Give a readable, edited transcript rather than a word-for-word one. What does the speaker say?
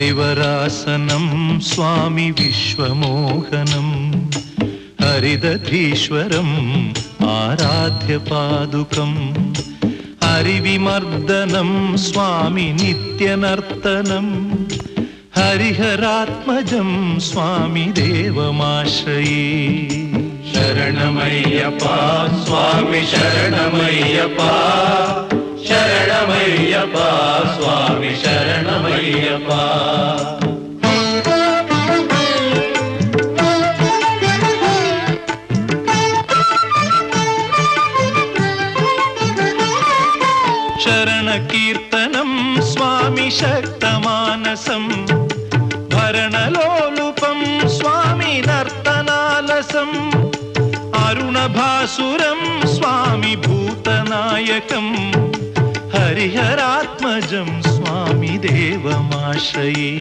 हरिवरासनं स्वामी विश्वमोहनं हरिदधीश्वरम् आराध्य पादुकम् हरिविमर्दनं स्वामी नित्यनर्तनं हरिहरात्मजं स्वामी देवमाश्रये। शरणमय्यप्पा स्वामी शरणमय्यप्पा शरणमय्यप्पा स्वामी शरणमय्यप्पा। शरणकीर्तनं स्वामी शक्तमानसं भरणलोलुपं स्वामी नर्तनालसम् अरुणभासुरं स्वामी भूतनायकं हरिहरात्मजं स्वामी देवमाश्रये।